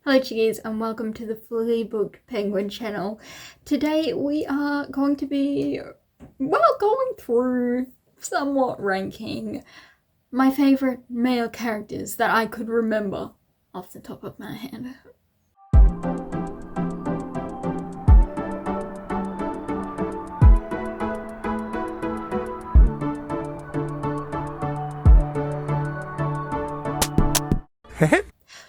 Hello chickies and welcome to the Fully Booked Penguin channel. Today we are going to be, going through, somewhat ranking my favourite male characters that I could remember off the top of my head.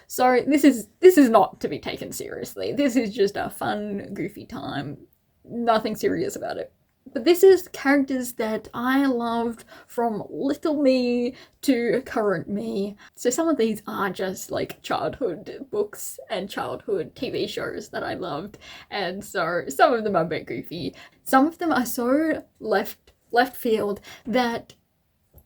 So this is not to be taken seriously. This is just a fun, goofy time. Nothing serious about it. But this is characters that I loved from little me to current me. So some of these are just like childhood books and childhood TV shows that I loved. And so some of them are a bit goofy. Some of them are so left field that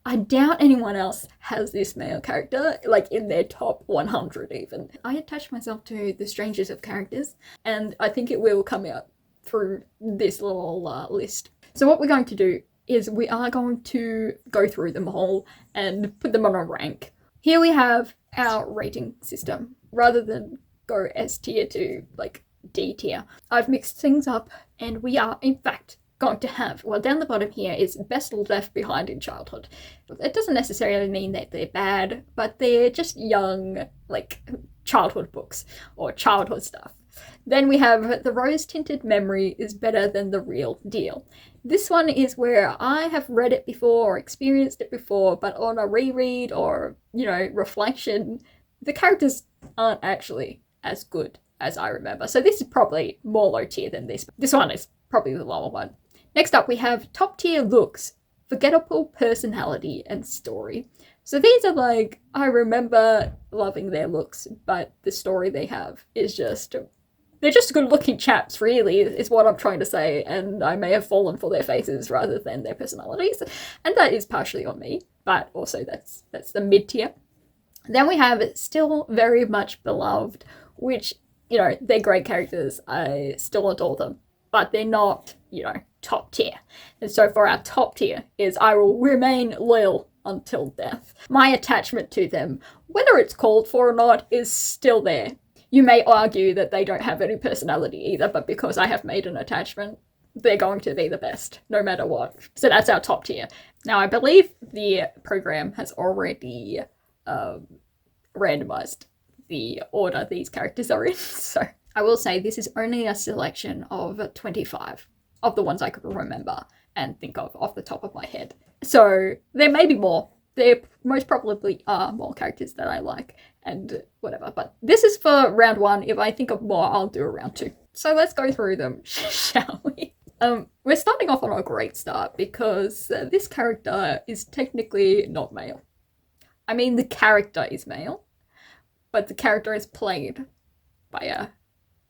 I doubt anyone else has this male character, like in their top 100 even. I attached myself to the strangest of characters, and I think it will come out through this little list. So what we're going to do is we are going to go through them all and put them on a rank. Here we have our rating system. Rather than go S tier to like D tier, I've mixed things up and we are in fact going to have, well, down the bottom here is best left behind in childhood. It doesn't necessarily mean that they're bad, but they're just young, like, childhood books or childhood stuff. Then we have the rose-tinted memory is better than the real deal. This one is where I have read it before or experienced it before, but on a reread or, reflection, the characters aren't actually as good as I remember. So this is probably more low tier than this. This one is probably the lower one. Next up, we have top tier looks, forgettable personality, and story. So these are like, I remember loving their looks, but the story they have is just, they're just good looking chaps, really, is what I'm trying to say. And I may have fallen for their faces rather than their personalities. And that is partially on me, but also that's the mid tier. Then we have still very much beloved, which, they're great characters. I still adore them, but they're not, top tier. And so for our top tier is I will remain loyal until death. My attachment to them, whether it's called for or not, is still there. You may argue that they don't have any personality either, but because I have made an attachment, they're going to be the best, no matter what. So that's our top tier. Now, I believe the program has already randomized the order these characters are in. So I will say this is only a selection of 25 of the ones I could remember and think of off the top of my head. So there may be more. There most probably are more characters that I like and whatever. But this is for round one. If I think of more, I'll do a round two. So let's go through them, shall we? We're starting off on a great start because this character is technically not male. I mean, the character is male, but the character is played by a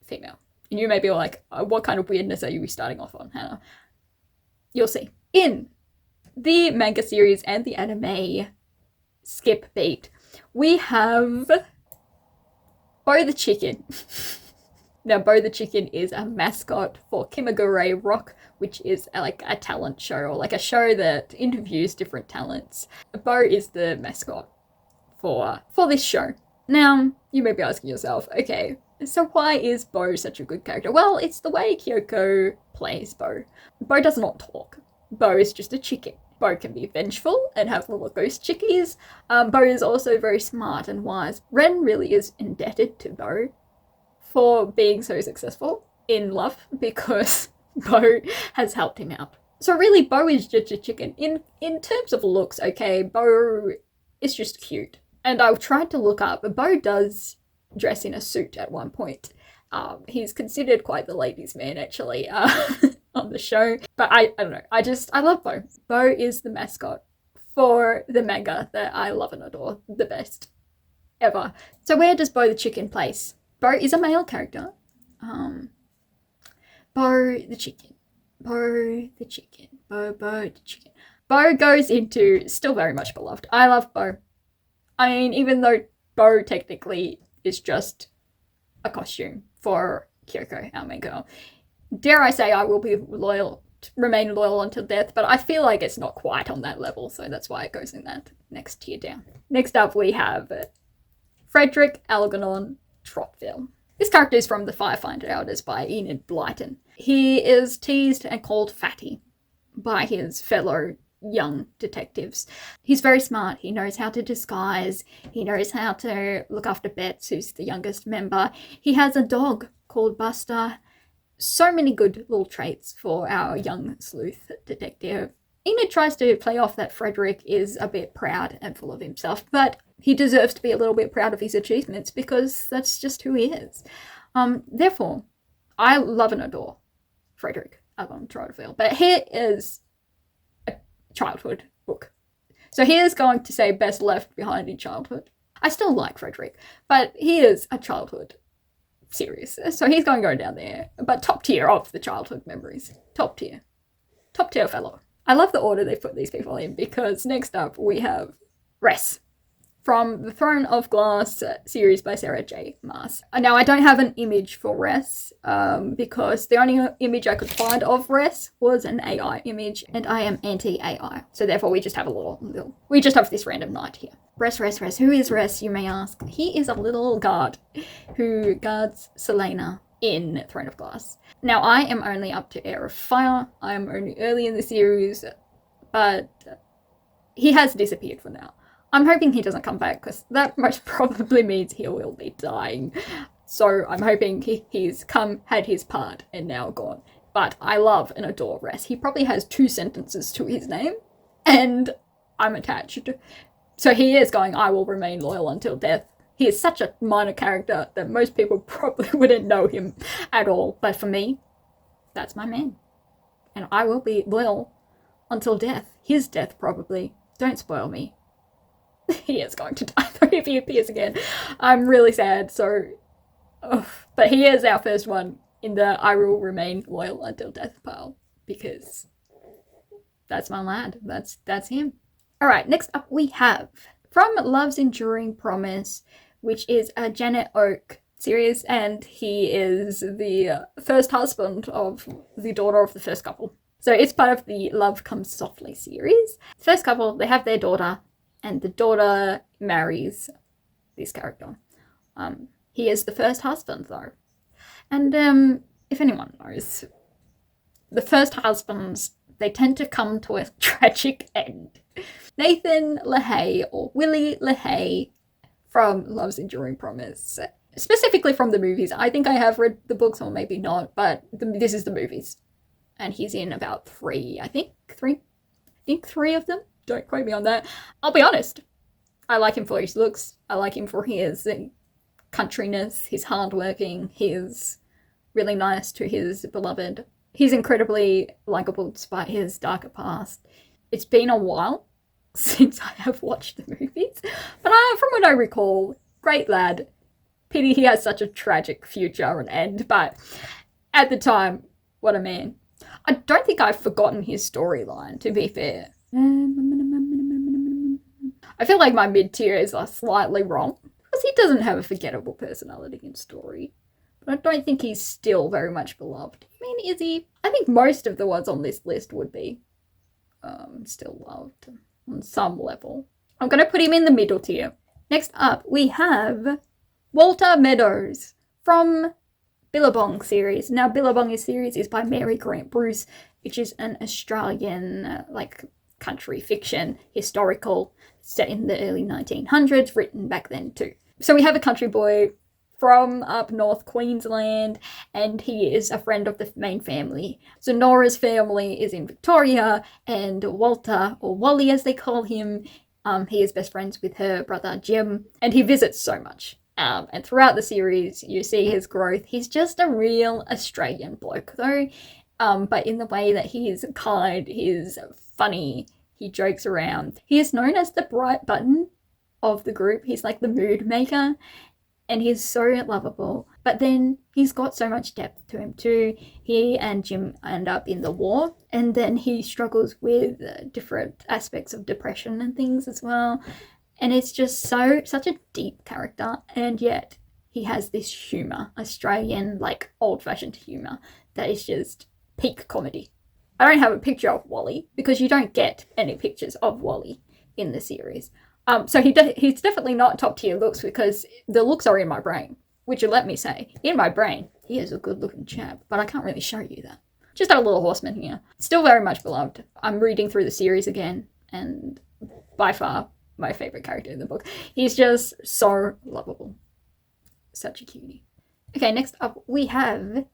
female. And you may be like, what kind of weirdness are you starting off on, Hannah? You'll see. In the manga series and the anime skip beat, we have Bo the Chicken. Now, Bo the Chicken is a mascot for Kimagure Rock, which is like a talent show or like a show that interviews different talents. Bo is the mascot for this show. Now, you may be asking yourself, okay, so why is Bo such a good character? Well, it's the way Kyoko plays Bo. Bo does not talk. Bo is just a chicken. Bo can be vengeful and have little ghost chickies. Bo is also very smart and wise. Ren really is indebted to Bo for being so successful in love because Bo has helped him out. So really, Bo is just a chicken. In terms of looks, okay, Bo is just cute. And I tried to look up, Bo does dress in a suit at one point. He's considered quite the ladies' man, actually, on the show. But I don't know, I love Bo. Bo is the mascot for the manga that I love and adore the best ever. So where does Bo the Chicken place? Bo is a male character. Bo the Chicken. Bo the Chicken. Bo the Chicken. Bo goes into still very much beloved. I love Bo. I mean, even though Bo technically is just a costume for Kyoko, our main girl, dare I say I will be loyal, remain loyal until death, but I feel like it's not quite on that level, so that's why it goes in that next tier down. Next up we have Frederick Algernon Trotville. This character is from The Firefighter Elders by Enid Blyton. He is teased and called Fatty by his fellow young detectives. He's very smart. He knows how to disguise. He knows how to look after Bets, who's the youngest member. He has a dog called Buster. So many good little traits for our young sleuth detective. Enid tries to play off that Frederick is a bit proud and full of himself, but he deserves to be a little bit proud of his achievements because that's just who he is. Therefore, I love and adore Frederick Allen Trotville, but here is a childhood book. So he is going to say best left behind in childhood. I still like Frederick, but he is a childhood series, so he's going to go down there, but top tier of the childhood memories. Top tier fellow. I love the order they put these people in, because next up we have Ress from the Throne of Glass series by Sarah J. Maas. Now, I don't have an image for Ress because the only image I could find of Ress was an AI image, and I am anti-AI. So therefore we just have we just have this random knight here. Ress. Who is Ress, you may ask? He is a little guard who guards Selena in Throne of Glass. Now, I am only up to Heir of Fire. I am only early in the series, but he has disappeared for now. I'm hoping he doesn't come back, because that most probably means he will be dying. So I'm hoping he's come, had his part, and now gone. But I love and adore Ress. He probably has 2 sentences to his name, and I'm attached. So he is going, I will remain loyal until death. He is such a minor character that most people probably wouldn't know him at all. But for me, that's my man. And I will be loyal until death. His death, probably. Don't spoil me. He is going to die though if he appears again. I'm really sad, so... But he is our first one in the I will remain loyal until death pile, because that's my lad. That's him. Alright, next up we have from Love's Enduring Promise, which is a Janet Oak series, and he is the first husband of the daughter of the first couple. So it's part of the Love Comes Softly series. First couple, they have their daughter, and the daughter marries this character. He is the first husband, though. And if anyone knows, the first husbands, they tend to come to a tragic end. Nathan LaHaye, or Willie LaHaye, from Love's Enduring Promise. Specifically from the movies. I think I have read the books, or maybe not, but this is the movies. And he's in about 3, I think. 3 of them. Don't quote me on that. I'll be honest. I like him for his looks. I like him for his countryness, his hardworking. He's really nice to his beloved. He's incredibly likable despite his darker past. It's been a while since I have watched the movies, but from what I recall, great lad. Pity he has such a tragic future and end, but at the time, what a man. I don't think I've forgotten his storyline, to be fair. I feel like my mid-tier is slightly wrong, because he doesn't have a forgettable personality in story. But I don't think he's still very much beloved. I mean, is he? I think most of the ones on this list would be still loved on some level. I'm going to put him in the middle tier. Next up, we have Walter Meadows from Billabong series. Now, Billabong series is by Mary Grant Bruce, which is an Australian, country fiction, historical, set in the early 1900s, written back then too. So we have a country boy from up north Queensland, and he is a friend of the main family. So Nora's family is in Victoria, and Walter, or Wally as they call him, he is best friends with her brother Jim, and he visits so much. And throughout the series, you see his growth. He's just a real Australian bloke, though, but in the way that he is kind, he is funny, he jokes around. He is known as the bright button of the group. He's like the mood maker, and he's so lovable. But then he's got so much depth to him too. He and Jim end up in the war, and then he struggles with different aspects of depression and things as well. And it's just such a deep character, and yet he has this humour, Australian, old-fashioned humour, that is just peak comedy. I don't have a picture of Wally, because you don't get any pictures of Wally in the series. So he's definitely not top tier looks, because the looks are in my brain. which let me say, in my brain, he is a good looking chap, but I can't really show you that. Just a little horseman here. Still very much beloved. I'm reading through the series again, and by far my favourite character in the book. He's just so lovable. Such a cutie. Okay, next up we have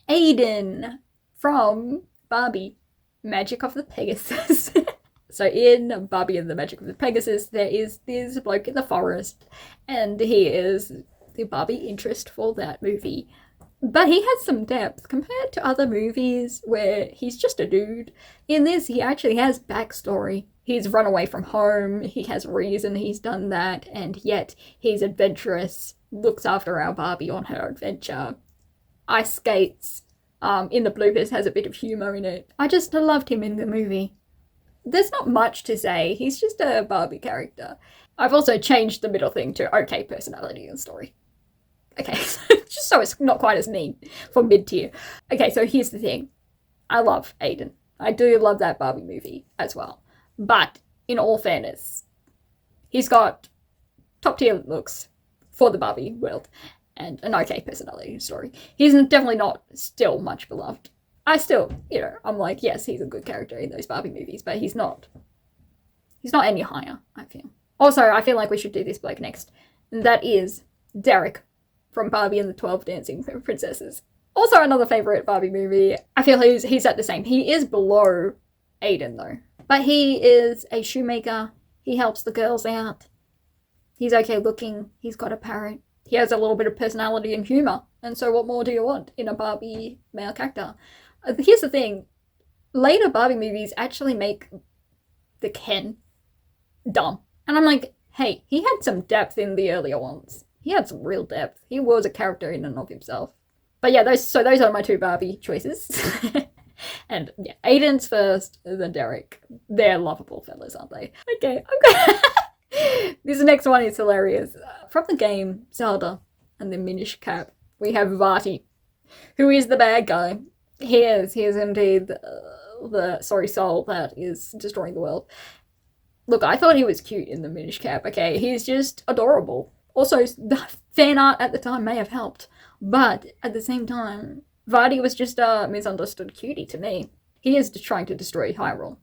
Aiden from Barbie, Magic of the Pegasus. So in Barbie and the Magic of the Pegasus, there is this bloke in the forest, and he is the Barbie interest for that movie. But he has some depth compared to other movies where he's just a dude. In this, he actually has backstory. He's run away from home, he has reason he's done that, and yet he's adventurous, looks after our Barbie on her adventure, ice skates, in the bloopers has a bit of humour in it. I just loved him in the movie. There's not much to say, he's just a Barbie character. I've also changed the middle thing to okay personality and story. Okay, just so it's not quite as mean for mid-tier. Okay, so here's the thing. I love Aiden. I do love that Barbie movie as well. But in all fairness, he's got top-tier looks for the Barbie world and an okay personality and story. He's definitely not still much beloved. I still, I'm like, yes, he's a good character in those Barbie movies, but he's not any higher, I feel. Also, I feel like we should do this bloke next. And that is Derek from Barbie and the 12 Dancing Princesses. Also another favourite Barbie movie. I feel he's at the same. He is below Aiden though. But he is a shoemaker. He helps the girls out. He's okay looking. He's got a parrot. He has a little bit of personality and humour. And so what more do you want in a Barbie male character? Here's the thing. Later Barbie movies actually make the Ken dumb. And I'm like, hey, he had some depth in the earlier ones. He had some real depth. He was a character in and of himself. But yeah, those are my two Barbie choices. And yeah, Aiden's first, then Derek. They're lovable fellas, aren't they? Okay. This next one is hilarious. From the game Zelda and the Minish Cap, we have Vati, who is the bad guy. He is indeed the sorry soul that is destroying the world. Look, I thought he was cute in the Minish Cap, okay? He's just adorable. Also, the fan art at the time may have helped, but at the same time, Vardy was just a misunderstood cutie to me. He is trying to destroy Hyrule.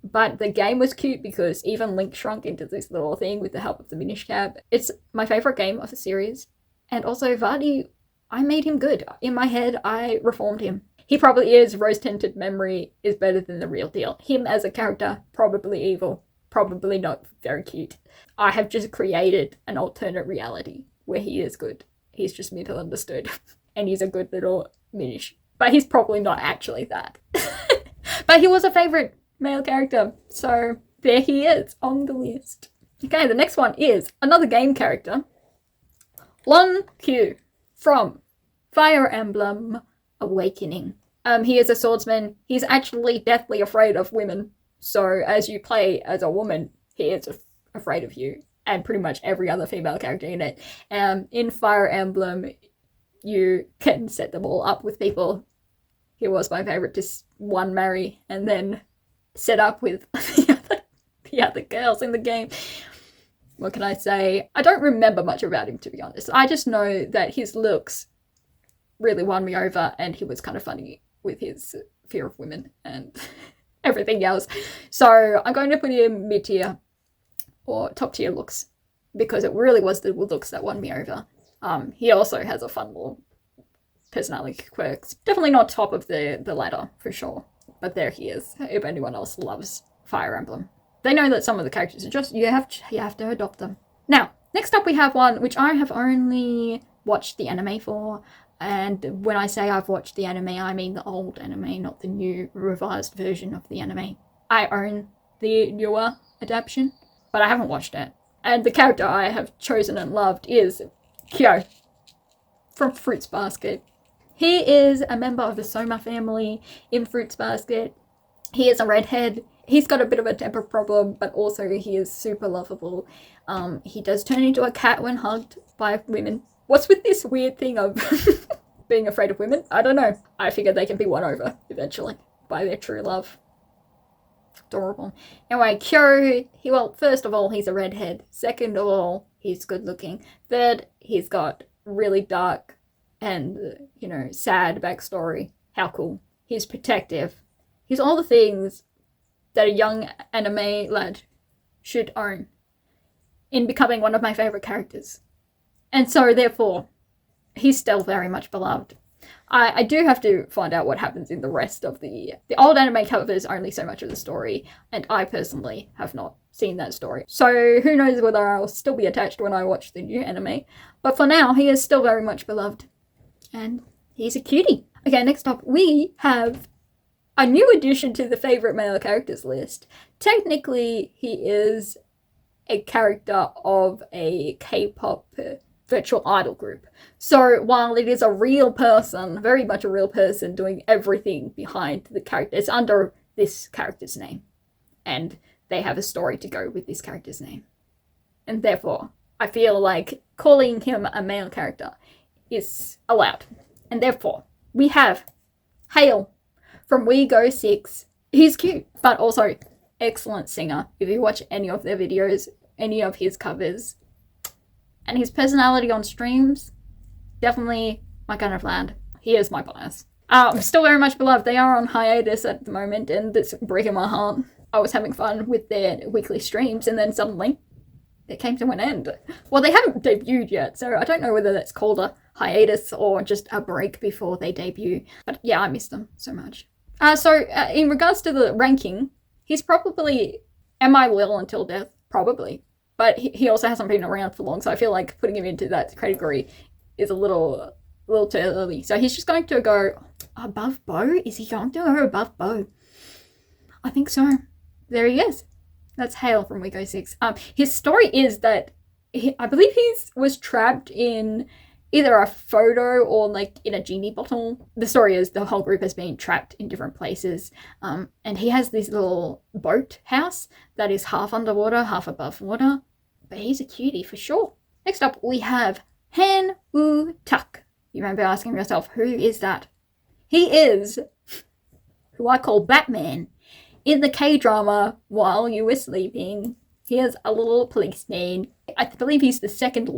But the game was cute because even Link shrunk into this little thing with the help of the Minish Cap. It's my favourite game of the series. And also, Vardy, I made him good. In my head, I reformed him. He probably is. Rose-tinted memory is better than the real deal. Him as a character, probably evil. Probably not very cute. I have just created an alternate reality where he is good. He's just misunderstood. And he's a good little Minish. But he's probably not actually that. But he was a favourite male character. So there he is on the list. Okay, the next one is another game character. Lon Q from Fire Emblem Awakening. He is a swordsman. He's actually deathly afraid of women. So as you play as a woman, he is afraid of you. And pretty much every other female character in it. In Fire Emblem, you can set them all up with people. He was my favourite, just one marry and then set up with the other girls in the game. What can I say? I don't remember much about him, to be honest. I just know that his looks really won me over and he was kind of funny with his fear of women and everything else. So I'm going to put him mid-tier or top-tier looks because it really was the looks that won me over. He also has a fun little personality quirks. Definitely not top of the ladder, for sure. But there he is, if anyone else loves Fire Emblem. They know that some of the characters are just, you have to adopt them. Now, next up we have one which I have only watched the anime for. And when I say I've watched the anime, I mean the old anime, not the new revised version of the anime. I own the newer adaptation, but I haven't watched it. And the character I have chosen and loved is Kyo from Fruits Basket. He is a member of the Soma family in Fruits Basket. He is a redhead. He's got a bit of a temper problem, but also he is super lovable. He does turn into a cat when hugged by women. What's with this weird thing of being afraid of women? I don't know. I figure they can be won over eventually by their true love. Adorable. Anyway, Kyo, first of all, he's a redhead. Second of all, he's good looking. Third, he's got really dark and, you know, sad backstory. How cool. He's protective. He's all the things that a young anime lad should own in becoming one of my favorite characters. And so, therefore, he's still very much beloved. I do have to find out what happens in the rest of the old anime covers only so much of the story, and I personally have not seen that story. So who knows whether I'll still be attached when I watch the new anime. But for now, he is still very much beloved. And he's a cutie. Okay, next up, we have a new addition to the favorite male characters list. Technically, he is a character of a K-pop virtual idol group. So while it is a real person, very much a real person doing everything behind the character, it's under this character's name. And they have a story to go with this character's name. And therefore, I feel like calling him a male character is allowed. And therefore, we have Hale from We Go-6. He's cute, but also excellent singer. If you watch any of their videos, any of his covers, and his personality on streams, definitely my kind of lad. He is my bias. Still very much beloved. They are on hiatus at the moment, and it's breaking my heart. I was having fun with their weekly streams, and then suddenly it came to an end. Well, they haven't debuted yet, so I don't know whether that's called a hiatus or just a break before they debut. But yeah, I miss them so much. In regards to the ranking, he's probably Am I Loyal Until Death? Probably. But he also hasn't been around for long, so I feel like putting him into that category is a little too early. So he's just going to go above Bo? Is he going to go above Bo? I think so. There he is. That's Hale from We Go-6. His story is that I believe he was trapped in either a photo or like in a genie bottle. The story is the whole group has been trapped in different places. And he has this little boat house that is half underwater, half above water. But he's a cutie for sure. Next up, we have Han Woo-tak. You might be asking yourself, who is that? He is who I call Batman. In the K-drama, While You Were Sleeping, he is a little policeman. I believe he's the second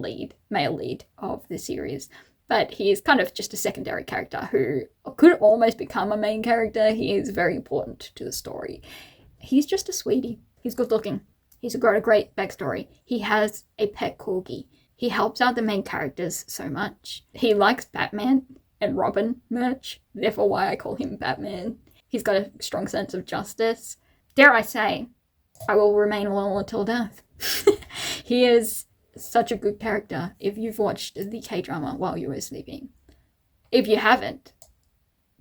male lead of the series, but he is kind of just a secondary character who could almost become a main character. He is very important to the story. He's just a sweetie. He's good looking. He's got a great backstory. He has a pet corgi. He helps out the main characters so much. He likes Batman and Robin merch, therefore why I call him Batman. He's got a strong sense of justice. Dare I say, I will remain loyal until death. He is such a good character if you've watched the K-drama While You Were Sleeping. If you haven't,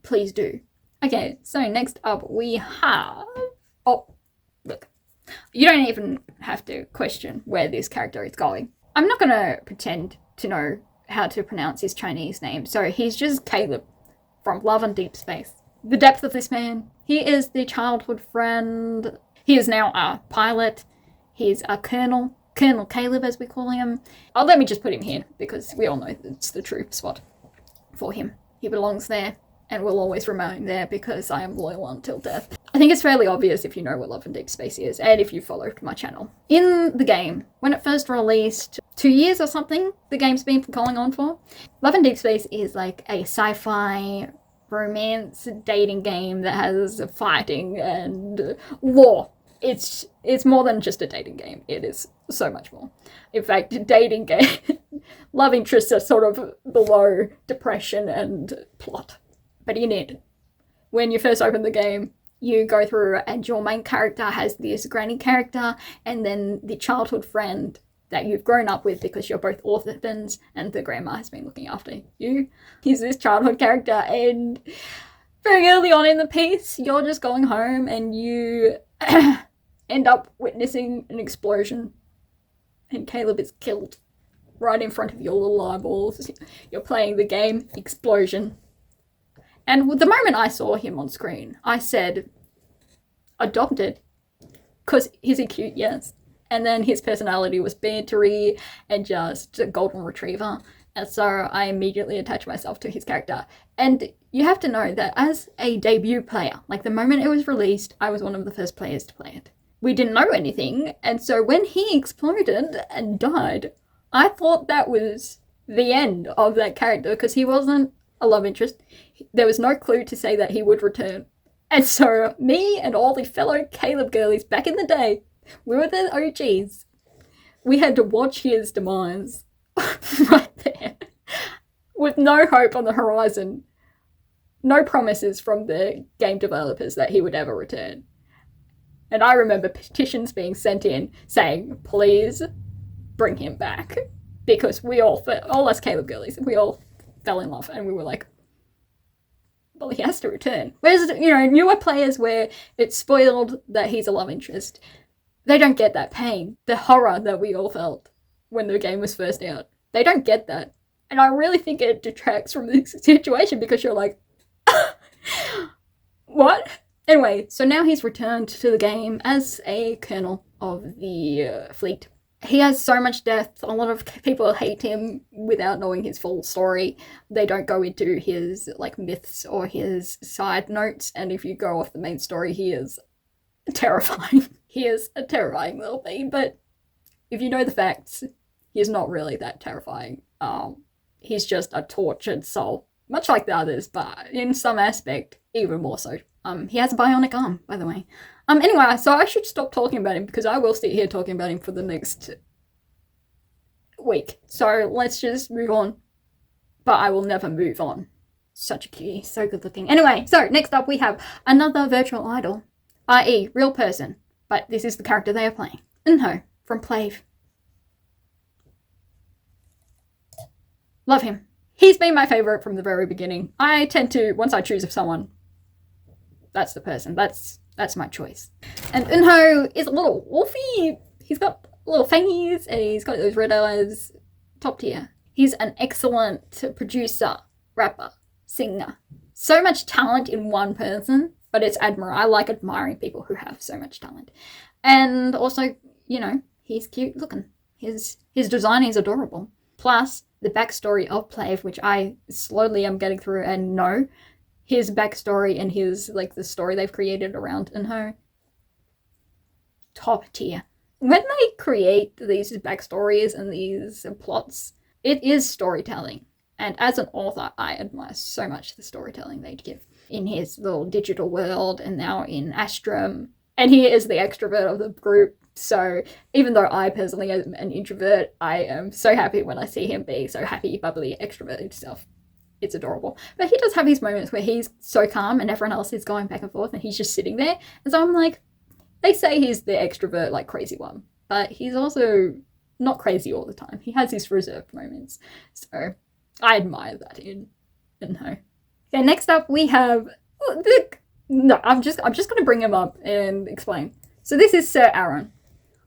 please do. Okay, so next up we have... Oh, look. You don't even have to question where this character is going. I'm not going to pretend to know how to pronounce his Chinese name, so he's just Caleb from Love and Deep Space. The depth of this man. He is the childhood friend. He is now a pilot. He's a Colonel Caleb as we call him. Oh, let me just put him here because we all know it's the true spot for him. He belongs there and will always remain there because I am loyal until death. I think it's fairly obvious if you know what Love and Deep Space is and if you followed my channel. In the game, when it first released, 2 years or something, the game's been going on for. Love and Deep Space is like a sci-fi romance dating game that has fighting and war. It's more than just a dating game. It is so much more. In fact, dating game, love interests are sort of below depression and plot. But in it, when you first open the game, you go through and your main character has this granny character and then the childhood friend that you've grown up with because you're both orphans and the grandma has been looking after you. He's this childhood character, and very early on in the piece, you're just going home and you end up witnessing an explosion and Caleb is killed right in front of your little eyeballs. You're playing the game, explosion. And the moment I saw him on screen, I said, adopted, because he's a cute, yes. And then his personality was bantery and just a golden retriever. And so I immediately attached myself to his character. And you have to know that as a debut player, like the moment it was released, I was one of the first players to play it. We didn't know anything. And so when he exploded and died, I thought that was the end of that character because he wasn't a love interest. There was no clue to say that he would return. And so me and all the fellow Caleb girlies back in the day, we were the OGs. We had to watch his demise right there with no hope on the horizon. No promises from the game developers that he would ever return. And I remember petitions being sent in saying, please bring him back. Because we all us Caleb girlies, we all fell in love and we were like, well, he has to return. Whereas, newer players where it's spoiled that he's a love interest, they don't get that pain, the horror that we all felt when the game was first out. They don't get that. And I really think it detracts from the situation because you're like, what? Anyway, so now he's returned to the game as a colonel of the fleet. He has so much depth. A lot of people hate him without knowing his full story. They don't go into his myths or his side notes. And if you go off the main story, he is terrifying. He is a terrifying little being. But if you know the facts, he's not really that terrifying. He's just a tortured soul, much like the others, but in some aspect, even more so. He has a bionic arm, by the way. Anyway, so I should stop talking about him because I will sit here talking about him for the next week. So let's just move on. But I will never move on. Such a cutie, so good looking. Anyway, so next up we have another virtual idol, i.e. real person. But this is the character they are playing. Eunho from PLAVE. Love him. He's been my favourite from the very beginning. I tend to, once I choose someone, that's the person. That's my choice. And Eunho is a little wolfy. He's got little fangies and he's got those red eyes. Top tier. He's an excellent producer, rapper, singer. So much talent in one person, but it's admirable. I like admiring people who have so much talent. And also, he's cute looking. His design is adorable. Plus, the backstory of PLAVE, which I slowly am getting through and know, his backstory and his, the story they've created around Eunho, top tier. When they create these backstories and these plots, it is storytelling. And as an author, I admire so much the storytelling they give in his little digital world and now in Astrum. And he is the extrovert of the group. So even though I personally am an introvert, I am so happy when I see him being so happy, bubbly, extroverted self. It's adorable. But he does have his moments where he's so calm and everyone else is going back and forth and he's just sitting there. And so I'm like, they say he's the extrovert, crazy one. But he's also not crazy all the time. He has his reserved moments. So I admire that in Eunho. Okay, next up we have... I'm just going to bring him up and explain. So this is Sir Aaron.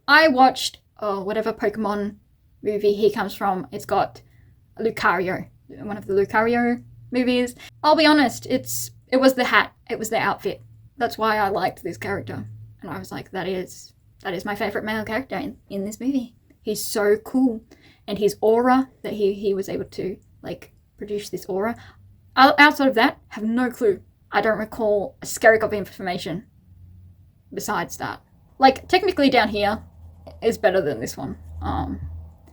I watched whatever Pokemon movie he comes from. It's got Lucario, one of the Lucario movies. I'll be honest, it was the hat, it was the outfit. That's why I liked this character. And I was like, that is my favourite male character in this movie. He's so cool. And his aura, that he was able to, produce this aura. Outside of that, have no clue. I don't recall a skerrick of information besides that. Technically down here is better than this one.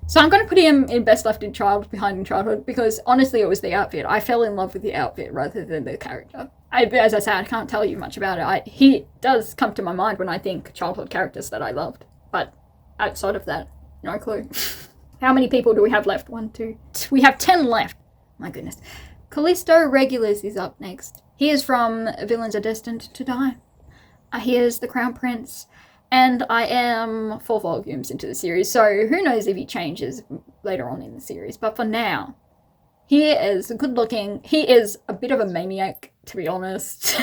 So I'm going to put him in Best Left in Childhood because honestly it was the outfit. I fell in love with the outfit rather than the character. As I said, I can't tell you much about it. He does come to my mind when I think childhood characters that I loved. But outside of that, no clue. How many people do we have left? 1, 2... We have 10 left. My goodness. Callisto Regulus is up next. He is from Villains Are Destined to Die. He is the Crown Prince. And I am 4 volumes into the series, so who knows if he changes later on in the series. But for now, he is good looking. He is a bit of a maniac, to be honest.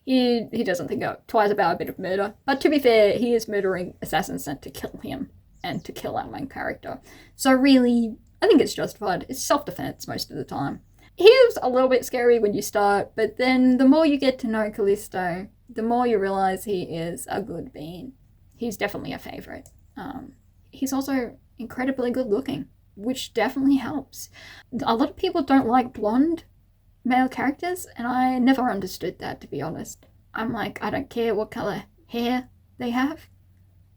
he doesn't think twice about a bit of murder. But to be fair, he is murdering assassins sent to kill him and to kill our main character. So really, I think it's justified. It's self-defense most of the time. He is a little bit scary when you start, but then the more you get to know Callisto, the more you realise he is a good being. He's definitely a favourite. He's also incredibly good looking, which definitely helps. A lot of people don't like blonde male characters, and I never understood that, to be honest. I'm like, I don't care what colour hair they have.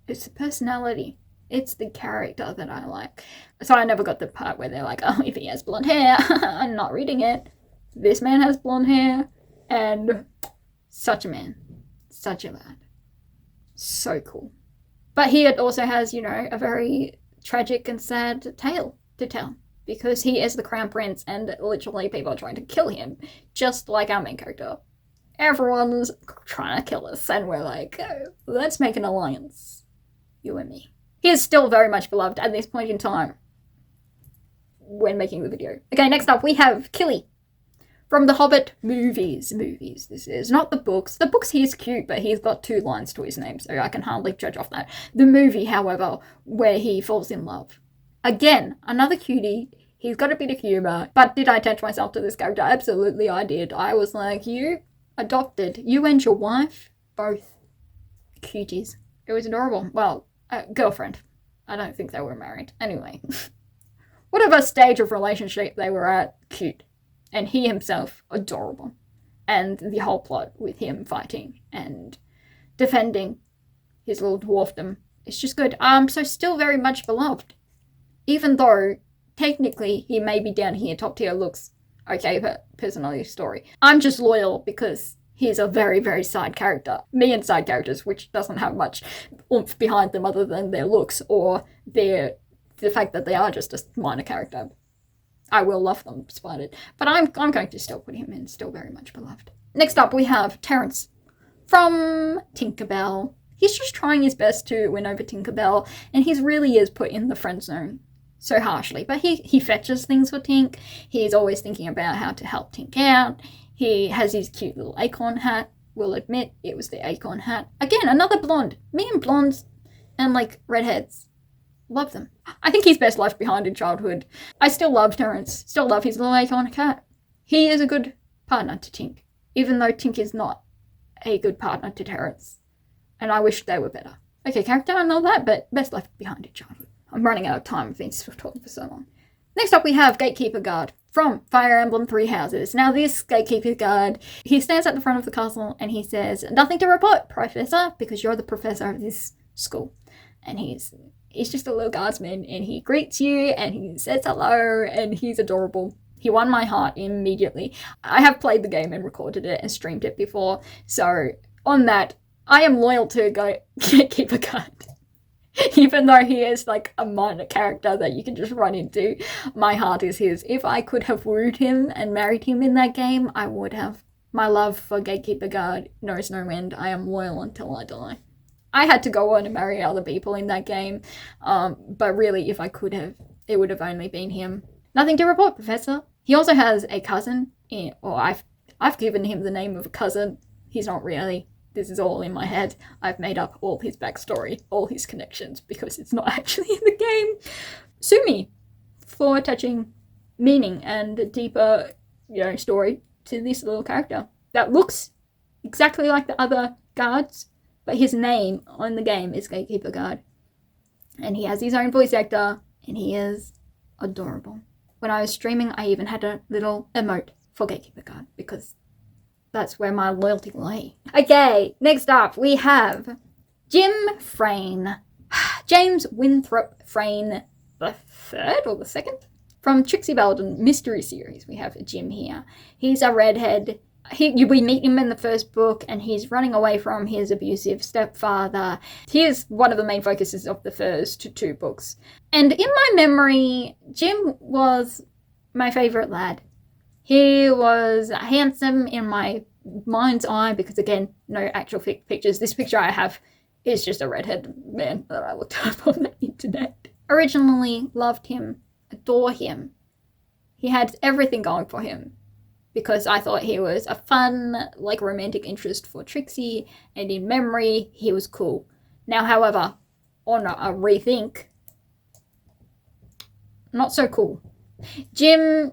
It's a personality. It's the character that I like. So I never got the part where they're like, oh, if he has blonde hair, I'm not reading it. This man has blonde hair, and such a man, such a lad. So cool. But he also has, you know, a very tragic and sad tale to tell, because he is the crown prince and literally people are trying to kill him, just like our main character. Everyone's trying to kill us, and we're like, oh, let's make an alliance. You and me. He is still very much beloved at this point in time when making the video. Okay, next up we have Killy from the Hobbit movies. This is not the books. The books, he's cute, but he's got 2 lines to his name, so I can hardly judge off that. The movie, however, where he falls in love. Again, another cutie. He's got a bit of humour, but did I attach myself to this character? Absolutely I did. I was like, you adopted, you and your wife, both cuties. It was adorable. Well, girlfriend. I don't think they were married. Anyway, whatever stage of relationship they were at, cute. And he himself, adorable. And the whole plot with him fighting and defending his little dwarfdom is just good. So still very much beloved. Even though, technically, he may be down here, top tier looks okay, but personality story. I'm just loyal because he's a very, very side character. Me and side characters, which doesn't have much oomph behind them other than their looks or the fact that they are just a minor character. I will love them despite it. But I'm going to still put him in, still very much beloved. Next up we have Terrence from Tinkerbell. He's just trying his best to win over Tinkerbell, and he really is put in the friend zone so harshly. But he fetches things for Tink. He's always thinking about how to help Tink out. He has his cute little acorn hat. We'll admit it was the acorn hat. Again, another blonde. Me and blondes and like redheads. Love them. I think he's best left behind in childhood. I still love Terrence. Still love his little acorn cat. He is a good partner to Tink, even though Tink is not a good partner to Terrence. And I wish they were better. Okay, character and all that, but best left behind in childhood. I'm running out of time. I've been talking for so long. Next up we have Gatekeeper Guard from Fire Emblem Three Houses. Now this Gatekeeper Guard, he stands at the front of the castle and he says, "Nothing to report, Professor, because you're the professor of this school." And he's just a little guardsman, and he greets you and he says hello, and he's adorable. He won my heart immediately. I have played the game and recorded it and streamed it before, so on that, I am loyal to Gatekeeper Guard. Even though he is like a minor character that you can just run into, my heart is his. If I could have wooed him and married him in that game, I would have. My love for Gatekeeper Guard knows no end. I am loyal until I die. I had to go on and marry other people in that game, but really, if I could have, it would have only been him. Nothing to report, Professor. He also has a cousin, or I've given him the name of a cousin. He's not really. This is all in my head. I've made up all his backstory, all his connections, because it's not actually in the game. Sue me for attaching meaning and a deeper, story to this little character that looks exactly like the other guards, but his name on the game is Gatekeeper Guard. And he has his own voice actor, and he is adorable. When I was streaming, I even had a little emote for Gatekeeper Guard, because that's where my loyalty lay. Okay, next up we have Jim Frayne. James Winthrop Frayne the third or the second? From Trixie Belden Mystery Series, we have Jim here. He's a redhead. We meet him in the first book, and he's running away from his abusive stepfather. He is one of the main focuses of the first 2 books. And in my memory, Jim was my favourite lad. He was handsome in my mind's eye because, again, no actual pictures. This picture I have is just a redhead man that I looked up on the internet. Originally loved him, adore him. He had everything going for him because I thought he was a fun, romantic interest for Trixie, and in memory, he was cool. Now, however, on a rethink, not so cool. Jim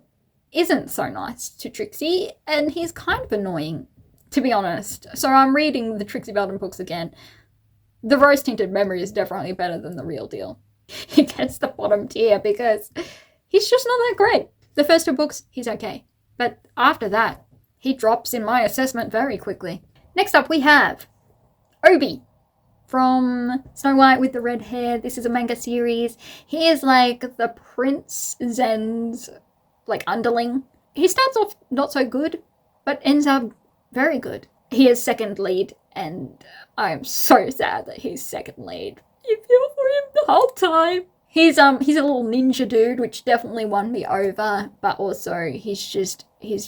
isn't so nice to Trixie, and he's kind of annoying, to be honest. So I'm reading the Trixie Belden books again. The rose-tinted memory is definitely better than the real deal. He gets the bottom tier because he's just not that great. The first 2 books, he's okay. But after that, he drops in my assessment very quickly. Next up we have Obi from Snow White with the red hair. This is a manga series. He is like the Prince Zen's like underling. He starts off not so good, but ends up very good. He is second lead, and I'm so sad that he's second lead. You feel for him the whole time. He's a little ninja dude, which definitely won me over, but also he's just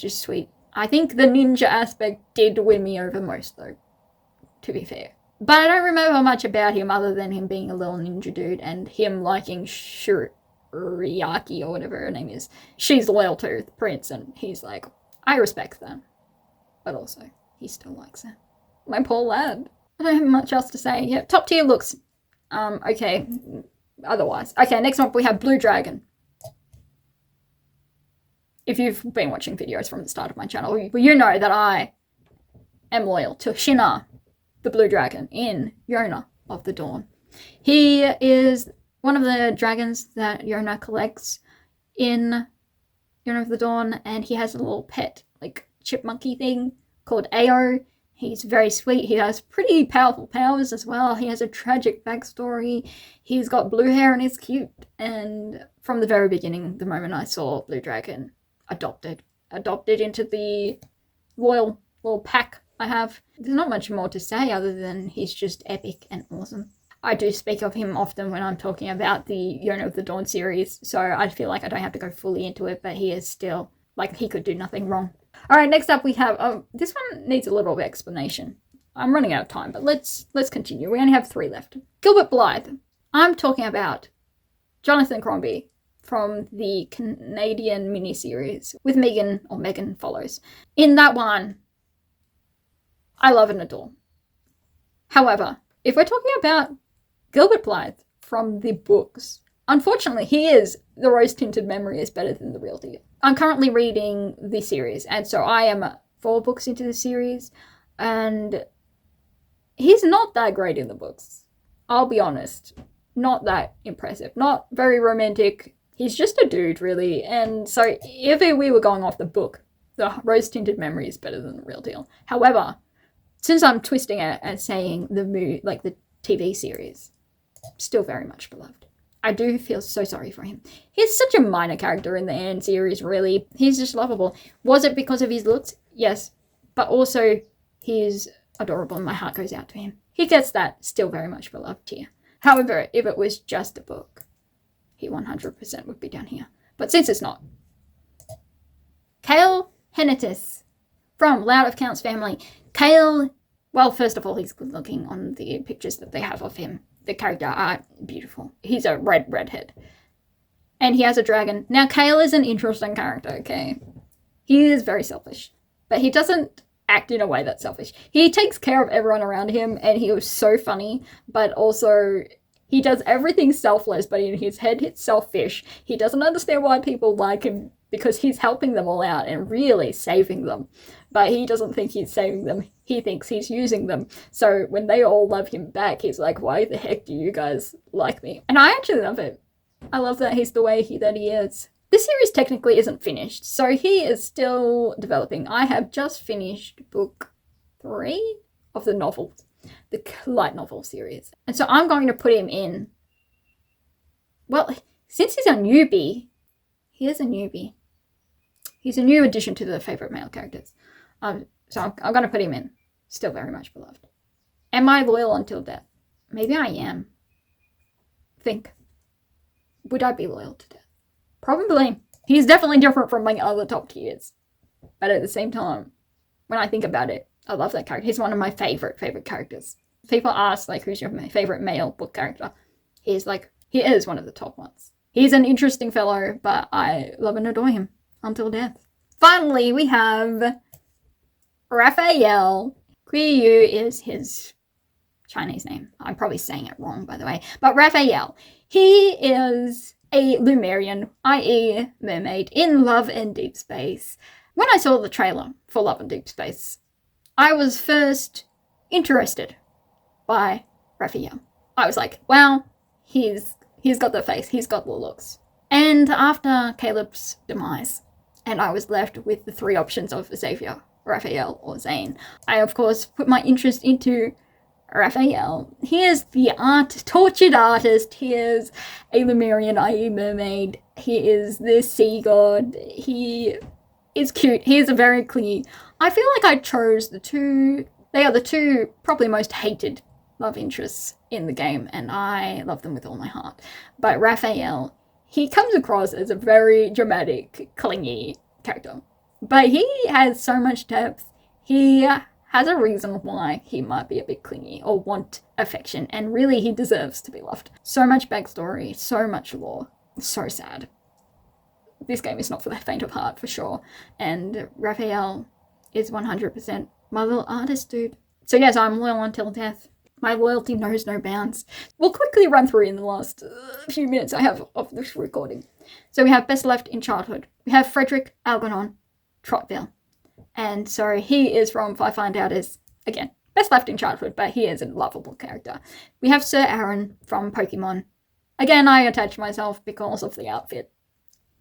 sweet. I think the ninja aspect did win me over most though, to be fair. But I don't remember much about him other than him being a little ninja dude and him liking Shuriaki or whatever her name is. She's loyal to the prince and he's like, I respect that. But also, he still likes her. My poor lad. I don't have much else to say. Yeah, top tier looks. Okay. Otherwise. Okay, next up we have Blue Dragon. If you've been watching videos from the start of my channel, you know that I am loyal to Shina, the Blue Dragon, in Yona of the Dawn. He is one of the dragons that Yona collects in Yona of the Dawn, and he has a little pet, like, chipmunky thing called Ao. He's very sweet. He has pretty powerful powers as well. He has a tragic backstory. He's got blue hair and he's cute. And from the very beginning, the moment I saw Blue Dragon, adopted into the loyal little pack I have. There's not much more to say other than he's just epic and awesome. I do speak of him often when I'm talking about the Yona of the Dawn series, so I feel like I don't have to go fully into it, but he is still, like, he could do nothing wrong. Alright, next up we have, this one needs a little bit of explanation. I'm running out of time, but let's continue. We only have 3 left. Gilbert Blythe. I'm talking about Jonathan Crombie from the Canadian miniseries with Megan Follows. In that one, I love and adore. However, if we're talking about Gilbert Blythe from the books, unfortunately, he is The Rose-Tinted Memory is Better Than the Real Deal. I'm currently reading the series, and so I am 4 books into the series, and he's not that great in the books. I'll be honest. Not that impressive. Not very romantic. He's just a dude, really. And so if we were going off the book, The Rose-Tinted Memory is Better Than the Real Deal. However, since I'm twisting it and saying the TV series, still very much beloved. I do feel so sorry for him. He's such a minor character in the Anne series, really. He's just lovable. Was it because of his looks? Yes. But also, he's adorable and my heart goes out to him. He gets that still very much beloved tier. However, if it was just a book, he 100% would be down here. But since it's not. Kale Hennetis from Loud of Count's family. Kale, well, first of all, he's good looking on the pictures that they have of him. The character art, beautiful. He's a redhead. And he has a dragon. Now, Kale is an interesting character, okay? He is very selfish. But he doesn't act in a way that's selfish. He takes care of everyone around him, and he was so funny. But also, he does everything selfless, but in his head, it's selfish. He doesn't understand why people like him, because he's helping them all out and really saving them. But he doesn't think he's saving them. He thinks he's using them. So when they all love him back, he's like, why the heck do you guys like me? And I actually love it. I love that he's the way that he is. This series technically isn't finished, so he is still developing. I have just finished book 3 of the novel, the light novel series. And so I'm going to put him in, well, since he's a newbie, he is a newbie. He's a new addition to the favourite male characters. So I'm going to put him in. Still very much beloved. Am I loyal until death? Maybe I am. Think. Would I be loyal to death? Probably. He's definitely different from my other top tiers. But at the same time, when I think about it, I love that character. He's one of my favourite characters. People ask, like, who's your favourite male book character? He is one of the top ones. He's an interesting fellow, but I love and adore him until death. Finally, we have Rafayel. Qiyu is his Chinese name. I'm probably saying it wrong, by the way. But Rafayel, he is a Lumerian, i.e. mermaid, in Love and Deep Space. When I saw the trailer for Love and Deep Space, I was first interested by Raphael. I was like, wow, he's got the face, he's got the looks. And after Caleb's demise, and I was left with the 3 options of Xavier, Raphael, or Zane, I of course put my interest into Raphael. He is the tortured artist. He is a Lemurian, i.e. mermaid. He is the sea god. He is cute. He is a very clingy. I feel like I chose they are the two probably most hated love interests in the game, and I love them with all my heart. But Raphael, he comes across as a very dramatic, clingy character. But he has so much depth. He has a reason why he might be a bit clingy or want affection, and really he deserves to be loved. So much backstory, so much lore. So sad. This game is not for the faint of heart, for sure. And Raphael is 100% my little artist dude. So yes, I'm loyal until death. My loyalty knows no bounds. We'll quickly run through in the last few minutes I have of this recording. So we have Best Left in Childhood. We have Frederick Algernon Trotville. And so he is from I Find Out Is, again, Best Left in Childhood, but he is a lovable character. We have Sir Aaron from Pokemon. Again, I attach myself because of the outfit.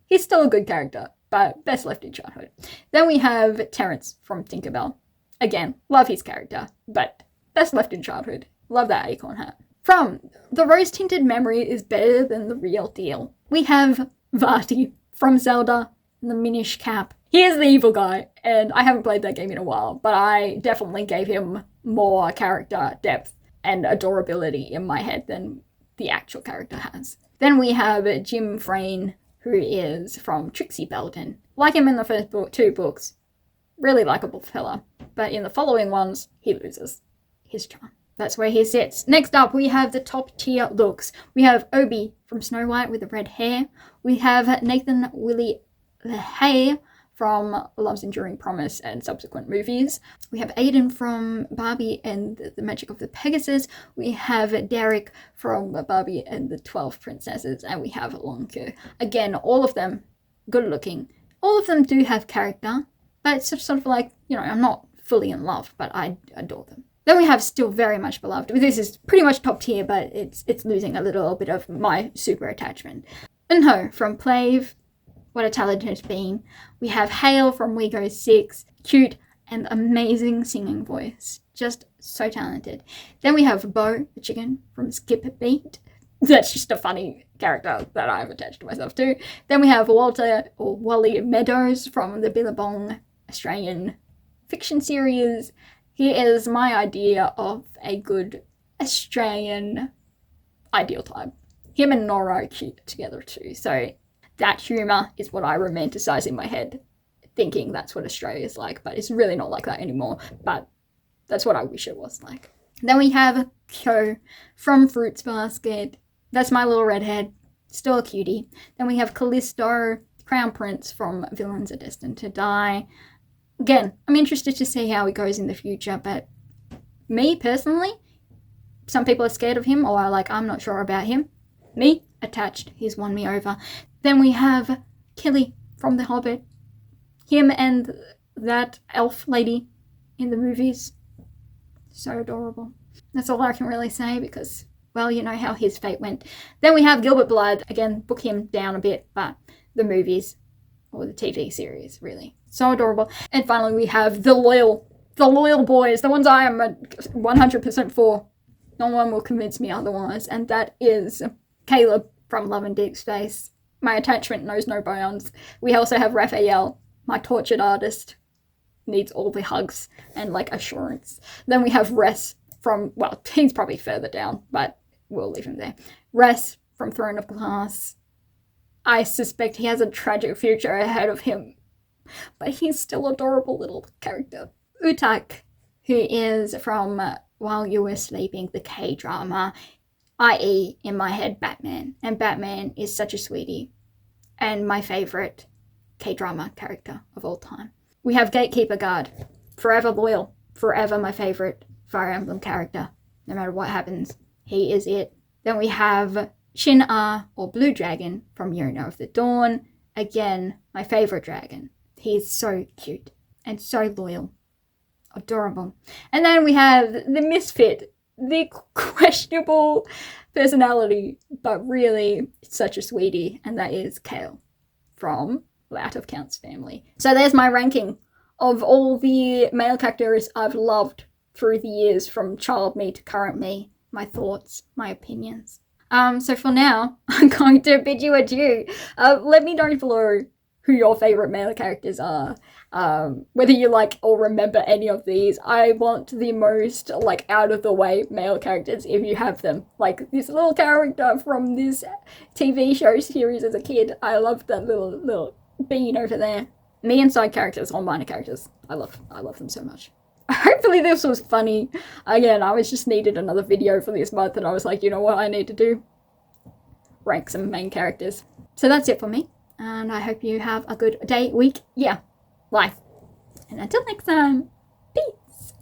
He's still a good character, but Best Left in Childhood. Then we have Terrence from Tinkerbell. Again, love his character, but Best Left in Childhood. Love that acorn hat. From The Rose-Tinted Memory is Better Than the Real Deal. We have Vati from Zelda, the Minish Cap. He is the evil guy, and I haven't played that game in a while, but I definitely gave him more character depth and adorability in my head than the actual character has. Then we have Jim Frayne, who is from Trixie Belden. Like him in the first two books, really likable fella, but in the following ones, he loses his charm. That's where he sits. Next up, we have the top tier looks. We have Obi from Snow White with the red hair. We have Nathan Willie LaHaye from Love's Enduring Promise and subsequent movies. We have Aiden from Barbie and the Magic of the Pegasus. We have Derek from Barbie and the 12 Princesses. And we have Longke. Again, all of them good looking. All of them do have character, but it's sort of like, you know, I'm not fully in love, but I adore them. Then we have Still Very Much Beloved. This is pretty much top tier, but it's losing a little bit of my super attachment. Eunho from PLAVE. What a talented being. We have Hale from We Go-6. Cute and amazing singing voice. Just so talented. Then we have Bo, the chicken, from Skip Beat. That's just a funny character that I've attached myself to. Then we have Walter, or Wally Meadows, from the Billabong Australian fiction series. He is my idea of a good Australian ideal type. Him and Nora are cute together too, so that humour is what I romanticize in my head, thinking that's what Australia is like, but it's really not like that anymore, but that's what I wish it was like. Then we have Kyo from Fruits Basket. That's my little redhead, still a cutie. Then we have Callisto, Crown Prince from Villains Are Destined to Die. Again, I'm interested to see how he goes in the future, but me personally, some people are scared of him or are like, I'm not sure about him. Me, attached, he's won me over. Then we have Kelly from The Hobbit. Him and that elf lady in the movies. So adorable. That's all I can really say because, well, you know how his fate went. Then we have Gilbert Blythe. Again, book him down a bit, but the movies or the TV series, really. So adorable. And finally, we have the loyal boys, the ones I am 100% for. No one will convince me otherwise, and that is Caleb from Love and Deep Space. My attachment knows no bounds. We also have Raphael, my tortured artist, needs all the hugs and like assurance. Then we have Ress from, well, he's probably further down, but we'll leave him there. Ress from Throne of Glass. I suspect he has a tragic future ahead of him, but he's still an adorable little character. Utak, who is from While You Were Sleeping, the K-drama, i.e. in my head Batman, and Batman is such a sweetie and my favourite K-drama character of all time. We have Gatekeeper Guard, forever loyal, forever my favourite Fire Emblem character. No matter what happens, he is it. Then we have Shin-Ah, or Blue Dragon, from Yuna of the Dawn. Again, my favourite dragon. He's so cute and so loyal. Adorable. And then we have the misfit, the questionable personality, but really such a sweetie, and that is Kale from Out of Count's family. So there's my ranking of all the male characters I've loved through the years from child me to current me, my thoughts, my opinions. So for now, I'm going to bid you adieu. Let me know below who your favorite male characters are. Whether you like or remember any of these. I want the most like out of the way male characters if you have them. Like this little character from this TV show series as a kid. I loved that little bean over there. Me and side characters or minor characters. I love them so much. Hopefully this was funny. Again, I was just needed another video for this month and I was like, you know what I need to do? Rank some main characters. So that's it for me. And I hope you have a good day, week, life. And until next time, peace!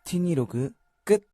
티니 로그 끝.